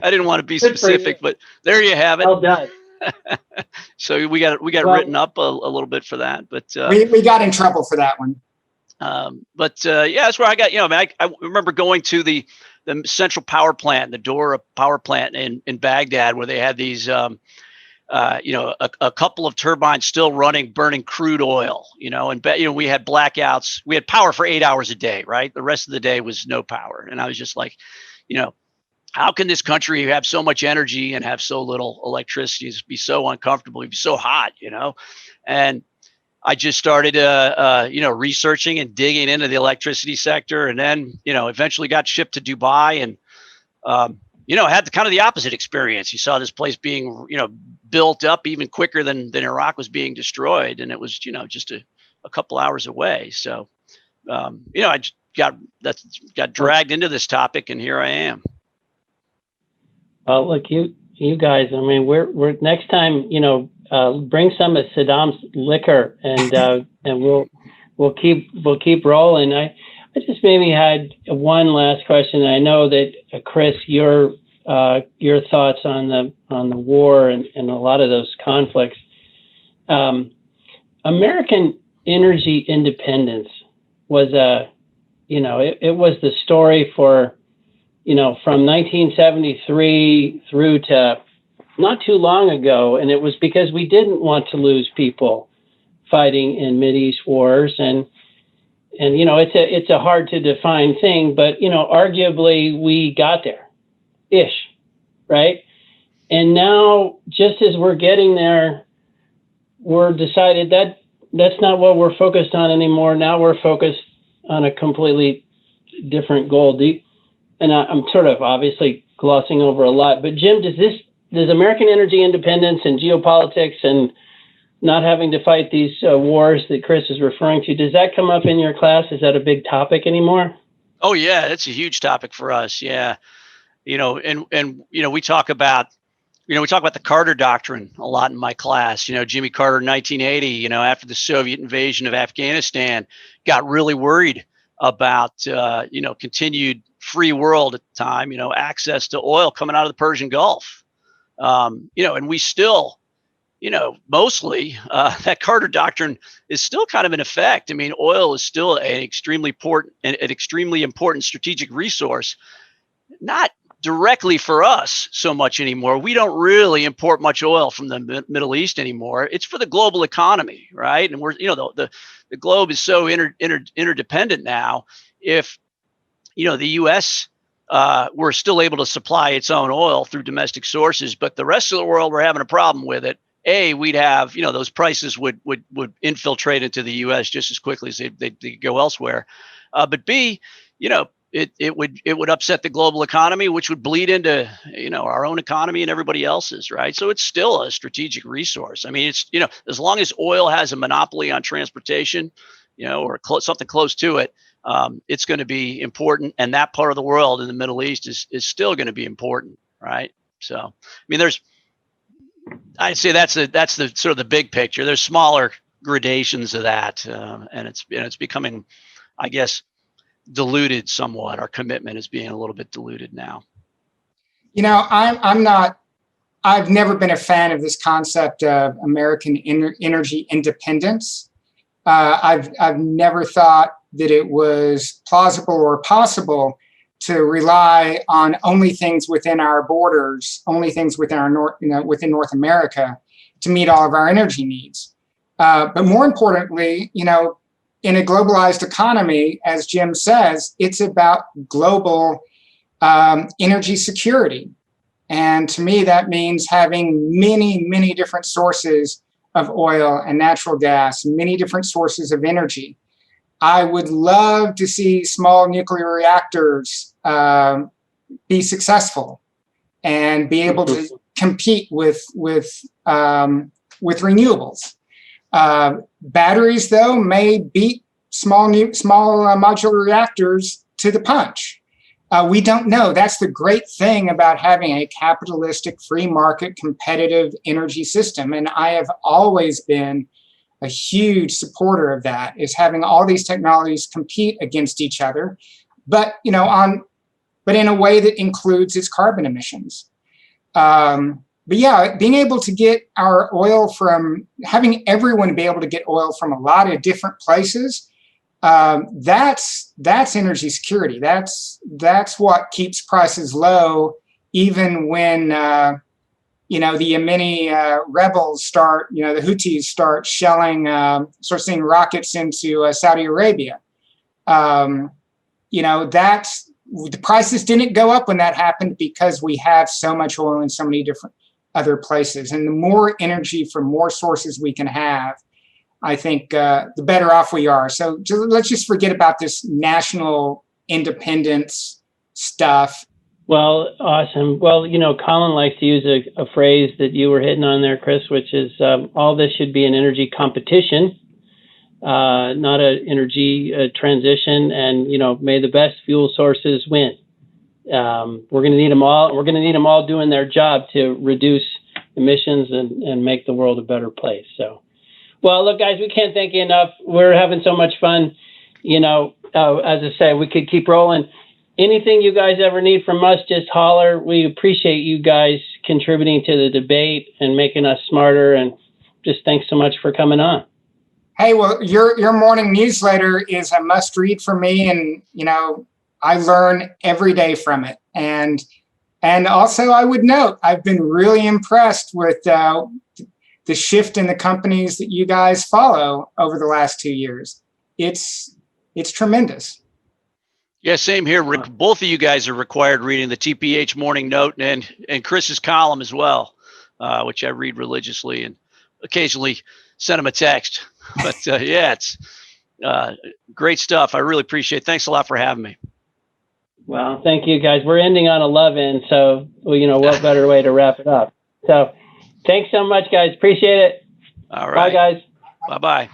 I didn't want to be specific, but there you have it. Well done. So we got written up a little bit for that, but we got in trouble for that one. Yeah, that's where I got. I remember going to the central power plant, the Dora power plant in Baghdad, where they had these, a couple of turbines still running, burning crude oil. And we had blackouts. We had power for 8 hours a day, right? The rest of the day was no power, and I was just like, how can this country have so much energy and have so little electricity, be so uncomfortable, be so hot, And I just started, researching and digging into the electricity sector, and then, eventually got shipped to Dubai, and, had kind of the opposite experience. You saw this place being, built up even quicker than Iraq was being destroyed, and it was, just a couple hours away. So, I just got dragged into this topic, and here I am. Well, look, you guys. I mean, we're next time. Bring some of Saddam's liquor, and we'll keep rolling. I just maybe had one last question. I know that Chris, your thoughts on the war and a lot of those conflicts. American energy independence was it was the story for. From 1973 through to not too long ago. And it was because we didn't want to lose people fighting in Mideast wars. And it's a hard to define thing, but, arguably we got there-ish, right? And now, just as we're getting there, we're decided that that's not what we're focused on anymore. Now we're focused on a completely different goal. And I'm sort of obviously glossing over a lot, but Jim, does American energy independence and geopolitics and not having to fight these wars that Chris is referring to, does that come up in your class? Is that a big topic anymore? Oh yeah, that's a huge topic for us. Yeah, we talk about the Carter Doctrine a lot in my class. Jimmy Carter in 1980, after the Soviet invasion of Afghanistan, got really worried about continued free world at the time, access to oil coming out of the Persian Gulf. And we still, mostly that Carter Doctrine is still kind of in effect. I mean, oil is still an extremely important strategic resource, not directly for us so much anymore. We don't really import much oil from the Middle East anymore. It's for the global economy, right? And we're, the globe is so interdependent now. If the U.S. We're still able to supply its own oil through domestic sources, but the rest of the world, we're having a problem with it. We'd have, those prices would infiltrate into the U.S. just as quickly as they go elsewhere. But B, it would upset the global economy, which would bleed into, our own economy and everybody else's, right? So it's still a strategic resource. I mean, it's, as long as oil has a monopoly on transportation, or something close to it, it's going to be important, and that part of the world in the Middle East is still going to be important, right? So, I mean, I'd say that's the sort of the big picture. There's smaller gradations of that, and it's becoming, I guess, diluted somewhat. Our commitment is being a little bit diluted now. I've never been a fan of this concept of American energy independence. I've never thought that it was plausible or possible to rely on only things within our borders, only things within within North America to meet all of our energy needs. But more importantly, in a globalized economy, as Jim says, it's about global energy security. And to me, that means having many, many different sources of oil and natural gas, many different sources of energy. I would love to see small nuclear reactors be successful and be able to compete with renewables. Batteries, though, may beat small modular reactors to the punch. We don't know. That's the great thing about having a capitalistic, free market, competitive energy system. And I have always been a huge supporter of that, is having all these technologies compete against each other, but but in a way that includes its carbon emissions. But yeah, being able to get our oil having everyone be able to get oil from a lot of different places, that's energy security. That's what keeps prices low, even when the Yemeni rebels start, the Houthis start sending rockets into Saudi Arabia. The prices didn't go up when that happened because we have so much oil in so many different other places. And the more energy from more sources we can have, I think the better off we are. So let's just forget about this national independence stuff. Well, awesome. Well, Colin likes to use a phrase that you were hitting on there, Chris, which is all this should be an energy competition, not an energy transition. And, may the best fuel sources win. We're going to need them all. We're going to need them all doing their job to reduce emissions and make the world a better place. So, well, look, guys, we can't thank you enough. We're having so much fun. As I say, we could keep rolling. Anything you guys ever need from us, just holler. We appreciate you guys contributing to the debate and making us smarter. And just thanks so much for coming on. Hey, well, your morning newsletter is a must read for me, and I learn every day from it. And also, I would note, I've been really impressed with the shift in the companies that you guys follow over the last 2 years. It's tremendous. Yeah, same here, Rick. Both of you guys are required reading the TPH Morning Note and Chris's column as well, which I read religiously and occasionally send him a text. But yeah, it's great stuff. I really appreciate it. Thanks a lot for having me. Well, thank you, guys. We're ending on a love end, so what better way to wrap it up? So thanks so much, guys. Appreciate it. All right. Bye, guys. Bye-bye.